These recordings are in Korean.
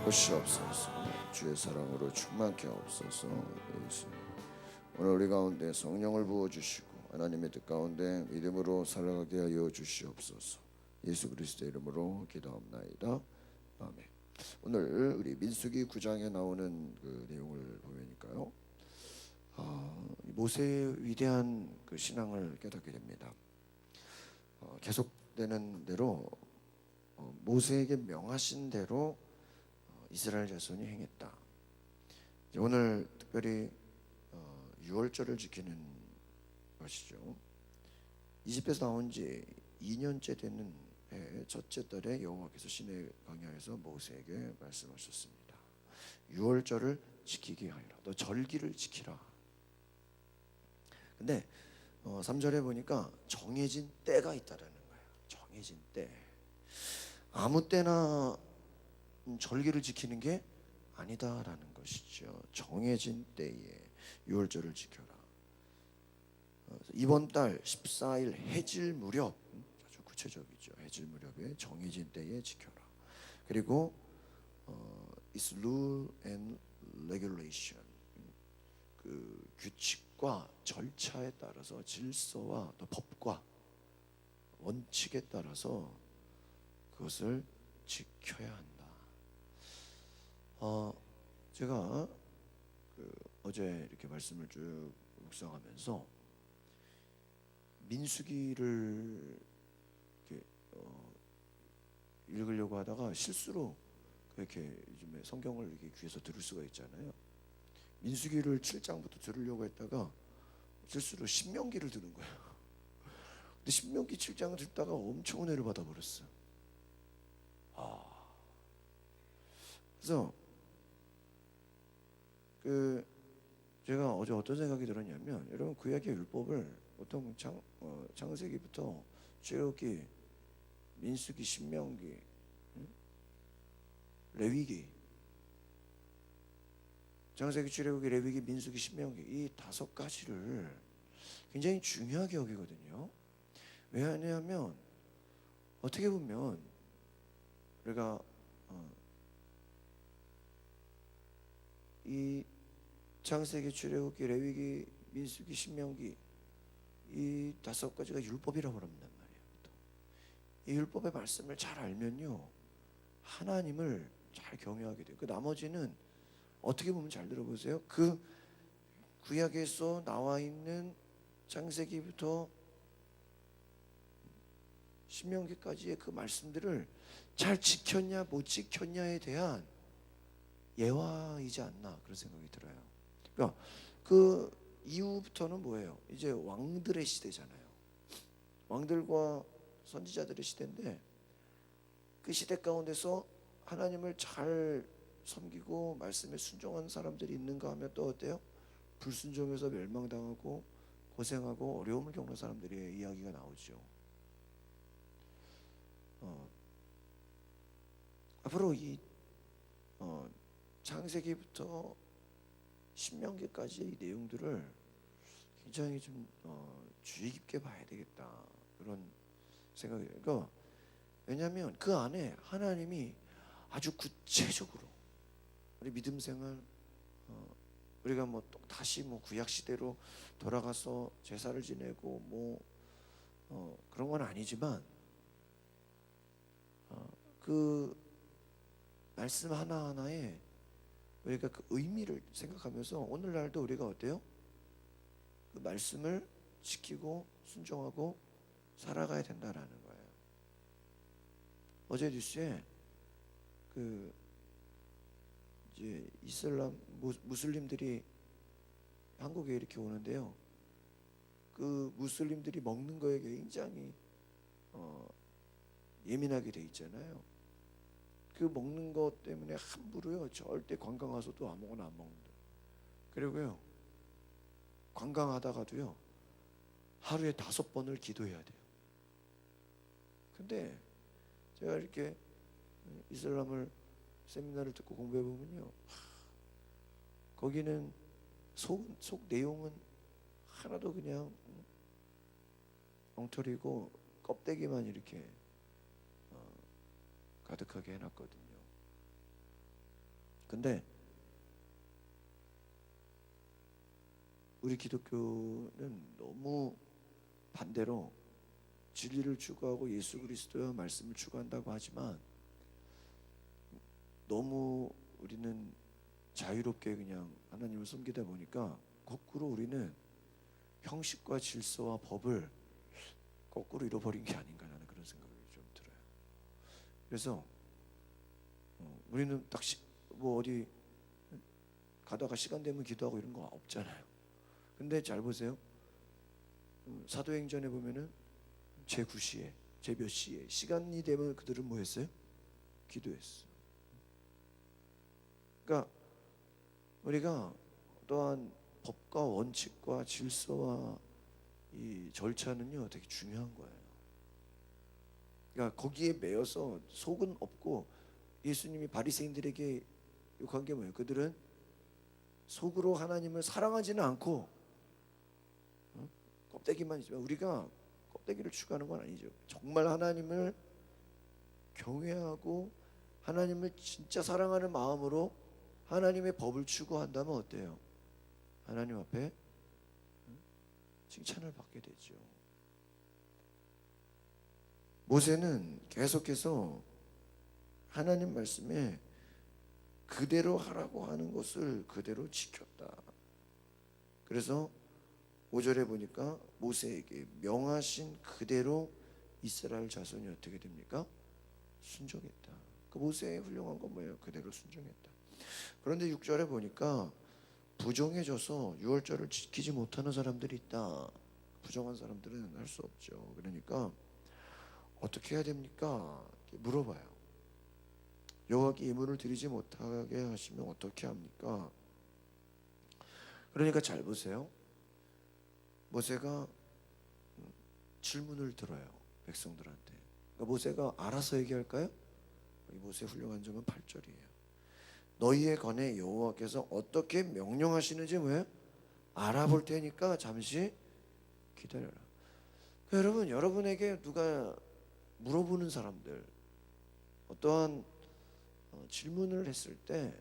바꾸시옵소서. 주의 사랑으로 충만케 하옵소서. 예수. 오늘 우리 가운데 성령을 부어주시고 하나님의 뜻 가운데 믿음으로 살아가게 하여 주시옵소서. 예수 그리스도의 이름으로 기도합나이다. 아멘. 오늘 우리 민수기 9장에 나오는 그 내용을 보니까요, 모세의 위대한 그 신앙을 깨닫게 됩니다. 계속되는 대로 모세에게 명하신 대로 이스라엘 자손이 행했다. 오늘 특별히 유월절을 지키는 것이죠. 이집트에서 나온 지 2년째 되는 해 첫째 달에 여호와께서 시내 광야에서 모세에게 말씀하셨습니다. 유월절을 지키게 하리라. 너 절기를 지키라. 근데 3절에 보니까 정해진 때가 있다라는 거예요. 정해진 때. 아무 때나 절기를 지키는 게 아니다라는 것이죠. 정해진 때에 유월절을 지켜라. 이번 달 14일 해질 무렵, 아주 구체적이죠. 해질 무렵에 정해진 때에 지켜라. 그리고 is rule and regulation, 그 규칙과 절차에 따라서 질서와 또 법과 원칙에 따라서 그것을 지켜야 한다. 제가 어제 이렇게 말씀을 쭉 묵상하면서 민수기를 이렇게 읽으려고 하다가 실수로 그렇게 요즘에 성경을 이렇게 귀에서 들을 수가 있잖아요. 민수기를 7장부터 들으려고 했다가 실수로 신명기를 들은 거예요. 근데 신명기 7장을 듣다가 엄청 은혜를 받아버렸어요. 그래서 제가 어제 어떤 생각이 들었냐면, 여러분 구약의 율법을 보통 창세기부터 출애굽기, 민수기, 신명기, 레위기, 창세기, 출애굽기, 레위기, 민수기, 신명기, 이 5가지를 굉장히 중요하게 여기거든요. 왜냐하면 어떻게 보면 우리가 이 창세기, 출애굽기, 레위기, 민수기, 신명기, 이 5가지가 율법이라고 그런단 말이에요. 이 율법의 말씀을 잘 알면요, 하나님을 잘 경외하게 돼요. 그 나머지는 어떻게 보면, 잘 들어보세요, 그 구약에서 나와 있는 창세기부터 신명기까지의 그 말씀들을 잘 지켰냐 못 지켰냐에 대한 예화이지 않나, 그런 생각이 들어요. 그러니까 그 이후부터는 뭐예요? 이제 왕들의 시대잖아요. 왕들과 선지자들의 시대인데, 그 시대 가운데서 하나님을 잘 섬기고 말씀에 순종한 사람들이 있는가 하면 또 어때요? 불순종해서 멸망당하고 고생하고 어려움을 겪는 사람들의 이야기가 나오죠. 앞으로 이 창세기부터 신명기까지 이 내용들을 굉장히 좀 주의 깊게 봐야 되겠다, 그런 생각이 들어요. 그러니까 왜냐하면 그 안에 하나님이 아주 구체적으로 우리 믿음 생활, 우리가 뭐 또 다시 뭐 구약 시대로 돌아가서 제사를 지내고 뭐 그런 건 아니지만, 그 말씀 하나하나에 우리가 그 의미를 생각하면서 오늘날도 우리가 어때요? 그 말씀을 지키고 순종하고 살아가야 된다라는 거예요. 어제 뉴스에 이제 이슬람 무슬림들이 한국에 이렇게 오는데요, 그 무슬림들이 먹는 거에 굉장히 예민하게 돼 있잖아요. 그 먹는 것 때문에 함부로요, 절대 관광 와서도 아무거나 안 먹는다. 그리고요, 관광하다가도요 하루에 5번을 기도해야 돼요. 근데 제가 이렇게 이슬람을 세미나를 듣고 공부해 보면요, 거기는 속 내용은 하나도 그냥 엉터리고 껍데기만 이렇게 가득하게 해놨거든요. 근데 우리 기독교는 너무 반대로 진리를 추구하고 예수 그리스도의 말씀을 추구한다고 하지만 너무 우리는 자유롭게 그냥 하나님을 섬기다 보니까 거꾸로 우리는 형식과 질서와 법을 거꾸로 잃어버린 게 아닌가 하는 그런 생각이 좀 들어요. 그래서 우리는 딱 뭐 어디 가다가 시간 되면 기도하고 이런 거 없잖아요. 근데 잘 보세요. 사도행전에 보면은 제9시에 제 몇 시에 시간이 되면 그들은 뭐 했어요? 기도했어. 그러니까 우리가 또한 법과 원칙과 질서와 이 절차는요 되게 중요한 거예요. 그러니까 거기에 매여서 속은 없고, 예수님이 바리새인들에게 욕한 게 뭐예요? 그들은 속으로 하나님을 사랑하지는 않고 껍데기만 있지만, 우리가 껍데기를 추구하는 건 아니죠. 정말 하나님을 경외하고 하나님을 진짜 사랑하는 마음으로 하나님의 법을 추구한다면 어때요? 하나님 앞에 칭찬을 받게 되죠. 모세는 계속해서 하나님 말씀에 그대로 하라고 하는 것을 그대로 지켰다. 그래서 5절에 보니까 모세에게 명하신 그대로 이스라엘 자손이 어떻게 됩니까? 순종했다. 그 모세의 훌륭한 건 뭐예요? 그대로 순종했다. 그런데 6절에 보니까 부정해져서 유월절을 지키지 못하는 사람들이 있다. 부정한 사람들은 할 수 없죠. 그러니까 어떻게 해야 됩니까? 물어봐요. 여호와께 예물을 드리지 못하게 하시면 어떻게 합니까? 그러니까 잘 보세요. 모세가 질문을 들어요, 백성들한테. 그러니까 모세가 알아서 얘기할까요? 이 모세 훌륭한 점은 8절이에요. 너희에 관해 여호와께서 어떻게 명령하시는지 뭐예요? 알아볼 테니까 잠시 기다려라. 그러니까 여러분, 여러분에게 누가 물어보는 사람들, 어떠한 질문을 했을 때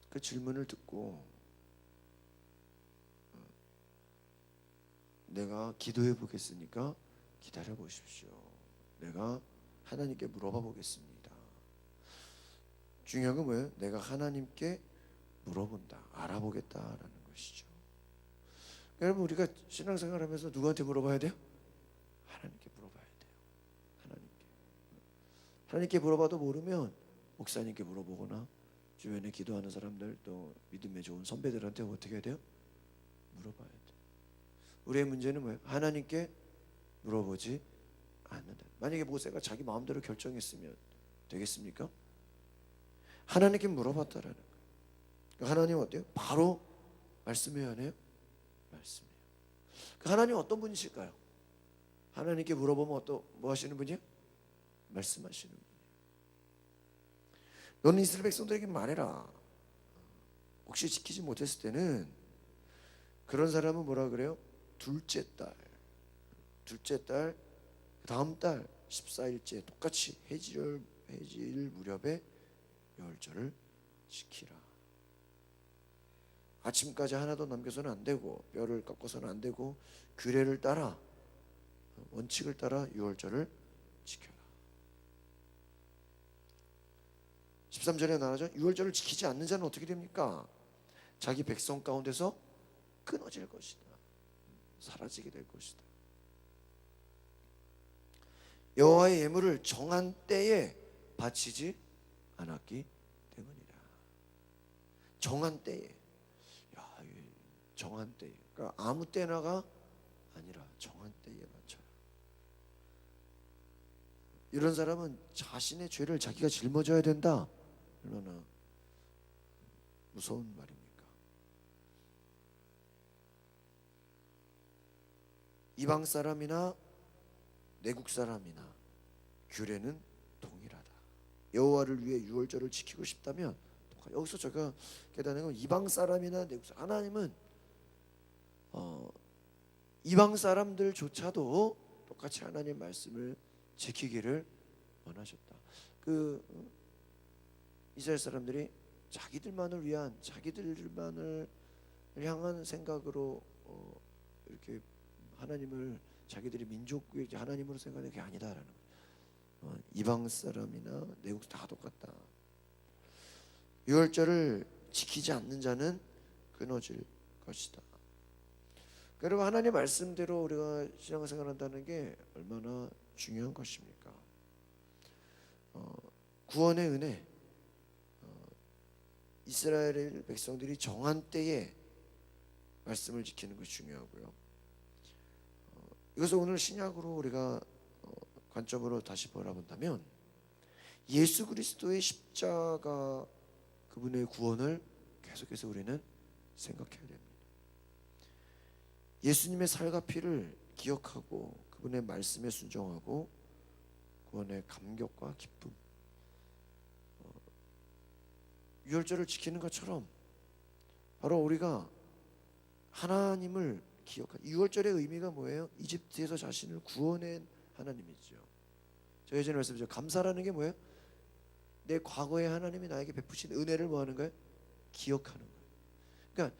그 질문을 듣고 내가 기도해 보겠으니까 기다려 보십시오. 내가 하나님께 물어봐 보겠습니다. 중요한 건 뭐예요? 내가 하나님께 물어본다, 알아보겠다라는 것이죠. 여러분, 우리가 신앙생활하면서 누구한테 물어봐야 돼요? 하나님께 물어봐야 돼요. 하나님께 물어봐도 모르면 목사님께 물어보거나 주변에 기도하는 사람들, 또 믿음에 좋은 선배들한테 어떻게 해야 돼요? 물어봐야 돼요. 우리의 문제는 뭐예요? 하나님께 물어보지 않는다. 만약에 모세가 자기 마음대로 결정했으면 되겠습니까? 하나님께 물어봤다라는 거예요. 그러니까 하나님 어때요? 바로 말씀해야 하네요? 말씀해요. 그러니까 하나님 어떤 분이실까요? 하나님께 물어보면 뭐 하시는 분이에요? 말씀하시는 분이에요. 너는 이스라엘 백성들에게 말해라. 혹시 지키지 못했을 때는 그런 사람은 뭐라 그래요? 둘째 달 다음 달 14일째 똑같이 해질 무렵에 유월절을 지키라. 아침까지 하나도 남겨서는 안 되고, 뼈를 꺾어서는 안 되고, 규례를 따라, 원칙을 따라 유월절을 지켜라. 13절에 나오죠. 유월절을 지키지 않는 자는 어떻게 됩니까? 자기 백성 가운데서 끊어질 것이다. 사라지게 될 것이다. 여호와의 예물을 정한 때에 바치지 않았기 때문이다. 정한 때에. 정한 때에. 그러니까 아무 때나가 아니라 정한 때에 바쳐라. 이런 사람은 자신의 죄를 자기가 짊어져야 된다. 얼마나 무서운 말입니까? 이방 사람이나 내국 사람이나 규례는 동일하다. 여호와를 위해 유월절을 지키고 싶다면, 여기서 제가 깨닫는 건 이방 사람이나 내국 사람, 하나님은 이방 사람들조차도 똑같이 하나님 말씀을 지키기를 원하셨다. 이스라엘 사람들이 자기들만을 위한, 자기들만을 향한 생각으로 이렇게 하나님을 자기들이 민족의 하나님으로 생각하는 게 아니다라는 거예요. 이방 사람이나 내국 다 똑같다. 유월절을 지키지 않는 자는 끊어질 것이다. 여러분, 하나님 말씀대로 우리가 신앙생활 한다는 게 얼마나 중요한 것입니까? 구원의 은혜, 이스라엘 백성들이 정한 때에 말씀을 지키는 것이 중요하고요. 이것을 오늘 신약으로 우리가 관점으로 다시 바라본다면 예수 그리스도의 십자가, 그분의 구원을 계속해서 우리는 생각해야 됩니다. 예수님의 살과 피를 기억하고 그분의 말씀에 순종하고 구원의 감격과 기쁨, 유월절을 지키는 것처럼 바로 우리가 하나님을 기억하는, 유월절의 의미가 뭐예요? 이집트에서 자신을 구원한 하나님이죠. 저 예전에 말씀드렸죠. 감사라는 게 뭐예요? 내 과거에 하나님이 나에게 베푸신 은혜를 뭐 하는 거예요? 기억하는 거예요. 그러니까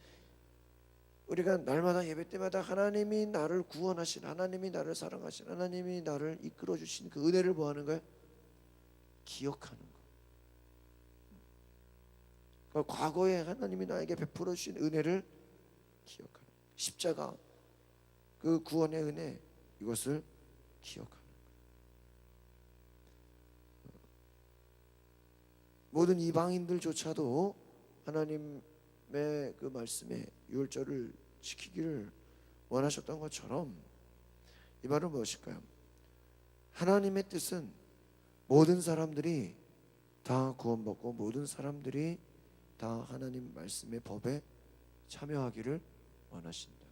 우리가 날마다 예배 때마다 하나님이 나를 구원하신, 하나님이 나를 사랑하신, 하나님이 나를 이끌어 주신 그 은혜를 뭐 하는 거예요? 기억하는 거예요. 그러니까 과거에 하나님이 나에게 베풀어 주신 은혜를 기억하는 거예요. 십자가, 그 구원의 은혜, 이것을 기억하는 거예요. 모든 이방인들조차도 하나님의 그 말씀에 유월절을 지키기를 원하셨던 것처럼, 이 말은 무엇일까요? 하나님의 뜻은 모든 사람들이 다 구원받고 모든 사람들이 다 하나님 말씀의 법에 참여하기를 원하신다.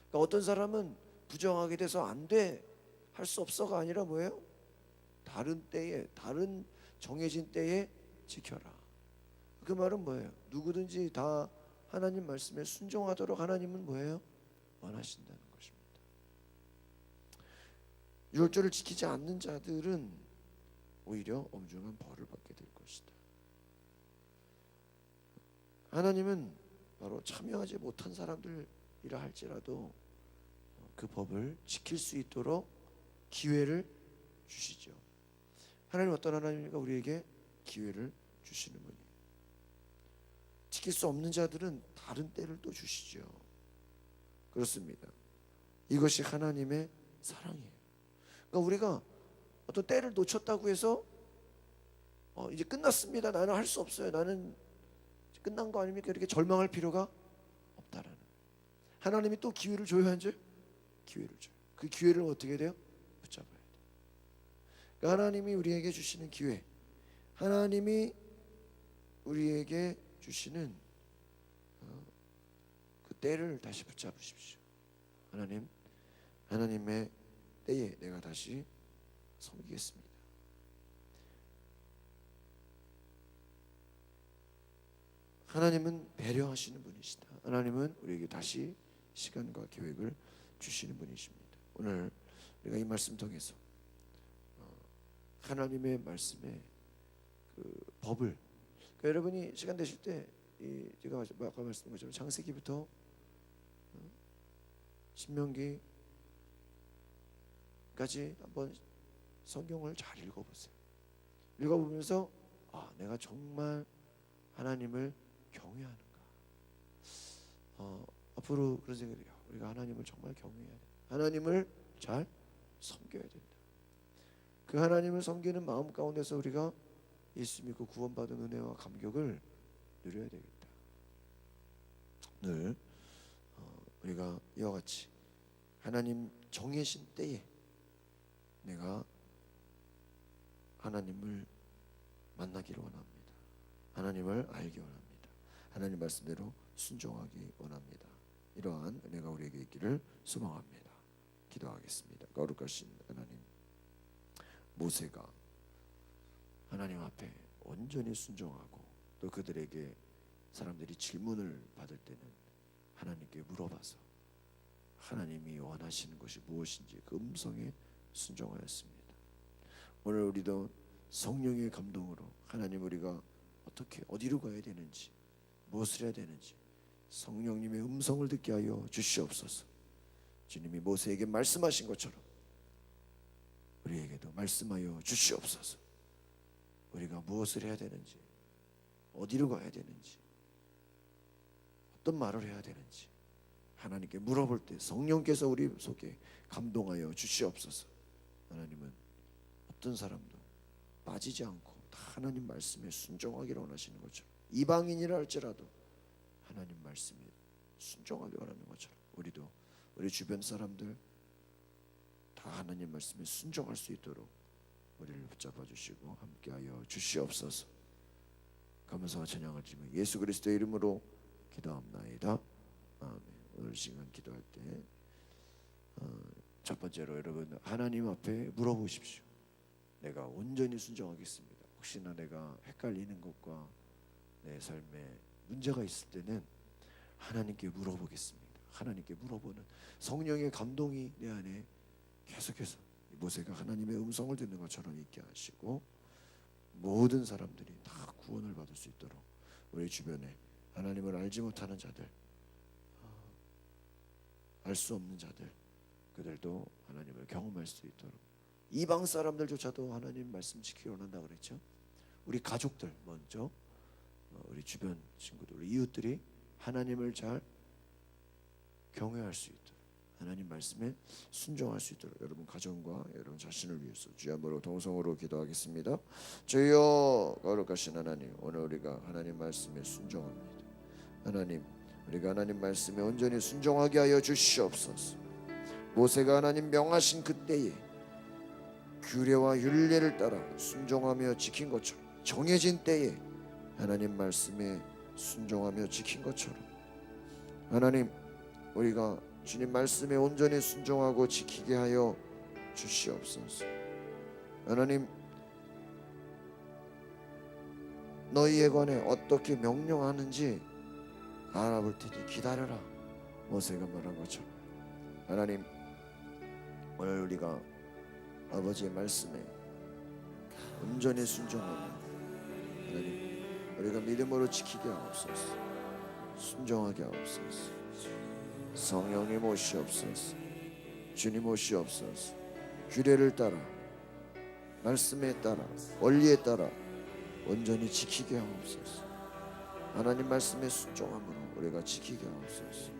그러니까 어떤 사람은 부정하게 돼서 안 돼, 할 수 없어가 아니라 뭐예요? 다른 때에, 다른 정해진 때에 지켜라. 그 말은 뭐예요? 누구든지 다 하나님 말씀에 순종하도록 하나님은 뭐예요? 원하신다는 것입니다. 유월절을 지키지 않는 자들은 오히려 엄중한 벌을 받게 될 것이다. 하나님은 바로 참여하지 못한 사람들이라 할지라도 그 법을 지킬 수 있도록 기회를 주시죠. 하나님 어떤 하나님입니까? 우리에게 기회를 주시는 분이에요. 지킬 수 없는 자들은 다른 때를 또 주시죠. 그렇습니다. 이것이 하나님의 사랑이에요. 그러니까 우리가 어떤 때를 놓쳤다고 해서 이제 끝났습니다, 나는 할 수 없어요, 나는 끝난 거 아닙니까? 이렇게 절망할 필요가 없다라는. 하나님이 또 기회를 줘야 하죠. 기회를 줘요. 그 기회를 어떻게 돼요? 붙잡아야 돼요. 그러니까 하나님이 우리에게 주시는 기회, 하나님이 우리에게 주시는 그 때를 다시 붙잡으십시오. 하나님의 때에 내가 다시 섬기겠습니다. 하나님은 배려하시는 분이시다. 하나님은 우리에게 다시 시간과 계획을 주시는 분이십니다. 오늘 우리가 이 말씀 통해서 하나님의 말씀에 그 법을, 그러니까 여러분이 시간 되실 때 제가 아까 말씀드린 것처럼 창세기부터 신명기까지 한번 성경을 잘 읽어보세요. 읽어보면서 내가 정말 하나님을 경외하는가. 앞으로 그런 생각이 돼요. 우리가 하나님을 정말 경외해야 돼. 하나님을 잘 섬겨야 된다. 그 하나님을 섬기는 마음 가운데서 우리가 예수 믿고 구원받은 은혜와 감격을 누려야 되겠다. 늘 우리가 이와 같이 하나님 정해진 때에 내가 하나님을 만나기를 원합니다. 하나님을 알기 원합니다. 하나님 말씀대로 순종하기 원합니다. 이러한 은혜가 우리에게 있기를 소망합니다. 기도하겠습니다. 거룩하신 하나님, 모세가 하나님 앞에 온전히 순종하고 또 그들에게 사람들이 질문을 받을 때는 하나님께 물어봐서 하나님이 원하시는 것이 무엇인지 그 음성에 순종하였습니다. 오늘 우리도 성령의 감동으로 하나님, 우리가 어떻게 어디로 가야 되는지, 무엇을 해야 되는지 성령님의 음성을 듣게 하여 주시옵소서. 주님이 모세에게 말씀하신 것처럼 우리에게도 말씀하여 주시옵소서. 우리가 무엇을 해야 되는지, 어디로 가야 되는지, 어떤 말을 해야 되는지 하나님께 물어볼 때 성령께서 우리 속에 감동하여 주시옵소서. 하나님은 어떤 사람도 빠지지 않고 다 하나님 말씀에 순종하기를 원하시는 것처럼, 이방인이라 할지라도 하나님 말씀에 순종하기 원하는 것처럼 우리도 우리 주변 사람들 다 하나님 말씀에 순종할 수 있도록 우리를 붙잡아 주시고 함께하여 주시옵소서. 감사와 찬양을 드리며 예수 그리스도의 이름으로 기도합나이다. 아멘. 오늘 시간 기도할 때 첫 번째로 여러분 하나님 앞에 물어보십시오. 내가 온전히 순종하겠습니다. 혹시나 내가 헷갈리는 것과 내 삶에 문제가 있을 때는 하나님께 물어보겠습니다. 하나님께 물어보는 성령의 감동이 내 안에 계속해서 모세가 하나님의 음성을 듣는 것처럼 있게 하시고 모든 사람들이 다 구원을 받을 수 있도록 우리 주변에 하나님을 알지 못하는 자들, 알 수 없는 자들, 그들도 하나님을 경험할 수 있도록 이방 사람들조차도 하나님 말씀 지키기 원한다고 그랬죠. 우리 가족들 먼저, 우리 주변 친구들, 우리 이웃들이 하나님을 잘 경외할 수 있도록, 하나님 말씀에 순종할 수 있도록 여러분 가정과 여러분 자신을 위해서 주야므로 동성으로 기도하겠습니다. 주여 거룩하신 하나님, 오늘 우리가 하나님 말씀에 순종합니다. 하나님, 우리가 하나님 말씀에 온전히 순종하게 하여 주시옵소서. 모세가 하나님 명하신 그때에 규례와 율례를 따라 순종하며 지킨 것처럼, 정해진 때에 하나님 말씀에 순종하며 지킨 것처럼 하나님, 우리가 주님 말씀에 온전히 순종하고 지키게 하여 주시옵소서. 하나님, 너희에 관해 어떻게 명령하는지 알아볼 테니 기다려라. 모세가 말한 것처럼 하나님, 오늘 우리가 아버지의 말씀에 온전히 순종하며 하나님, 우리가 믿음으로 지키게 하옵소서. 순종하게 하옵소서. 성령님 오시옵소서. 주님 오시옵소서. 규례를 따라, 말씀에 따라, 원리에 따라 온전히 지키게 하옵소서. 하나님 말씀에 순종함으로 우리가 지키게 하옵소서.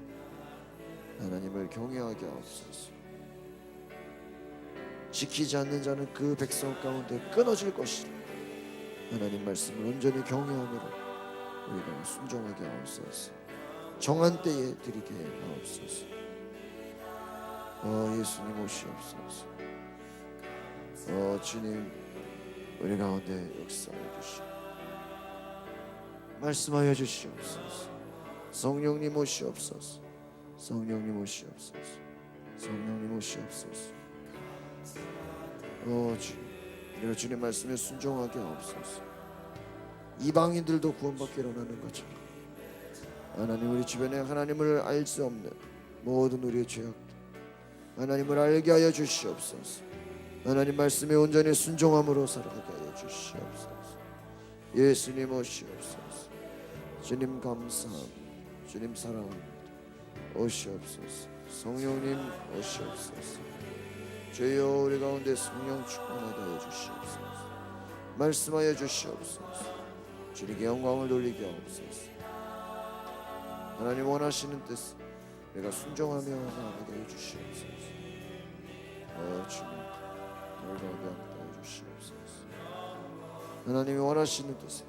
하나님을 경외하게 하옵소서. 지키지 않는 자는 그 백성 가운데 끊어질 것이라. 하나님 말씀을 온전히 경외함으로 우리가 순종하게 하옵소서. 정한 때에 드리게 하옵소서. 예수님 오시옵소서. 주님, 우리 가운데 역사해 주시오. 말씀하여 주시옵소서. 성령님 오시옵소서. 성령님 오시옵소서. 성령님 오시옵소서. 주님, 우리가 주님 말씀에 순종하게 하옵소서. 이방인들도 구원받기를 원하는 것처럼 하나님, 우리 주변에 하나님을 알 수 없는 모든 우리의 죄악들 하나님을 알게 하여 주시옵소서. 하나님 말씀에 온전히 순종함으로 살아가게 하여 주시옵소서. 예수님 오시옵소서. 주님 감사합니다. 주님 사랑합니다. 오시옵소서. 성령님 오시옵소서. 주여, 우리 가운데 성령 충만하게 하여 주시옵소서. 말씀하여 주시옵소서. 주님께 영광을 돌리게 하옵소서. 하나님 원하시는 뜻 내가 순종하며 나아가게 하여 주시옵소서. 주님, 우리 가운데 함께 하여 주시옵소서. 하나님이 원하시는 뜻에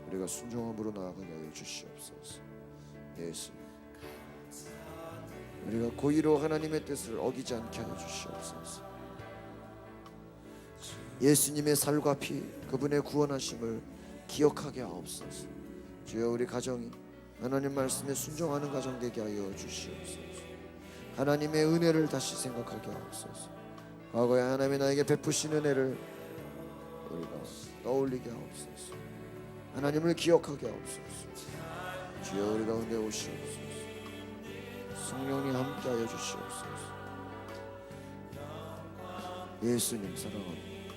우리가 순종함으로 나아가게 하여 주시옵소서. 예수님, 우리가 고의로 하나님의 뜻을 어기지 않게 하여 주시옵소서. 예수님의 살과 피, 그분의 구원하심을 기억하게 하옵소서. 주여, 우리 가정이 하나님 말씀에 순종하는 가정 되게 하여 주시옵소서. 하나님의 은혜를 다시 생각하게 하옵소서. 과거에 하나님이 나에게 베푸신 은혜를 우리가 떠올리게 하옵소서. 하나님을 기억하게 하옵소서. 주여, 우리 가운데 오시옵소서. 성령님 함께하여 주시옵소서. 예수님 사랑합니다.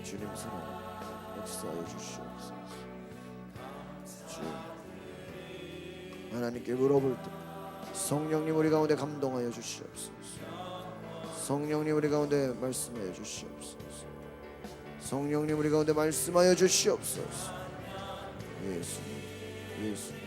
주님 사랑합니다. 역사하여 주시옵소서. 하나님께 물어볼 때 성령님 우리 가운데 감동하여 주시옵소서. 성령님 우리 가운데 말씀하여 주시옵소서. 성령님 우리 가운데 말씀하여 주시옵소서. 예수님, 예수님.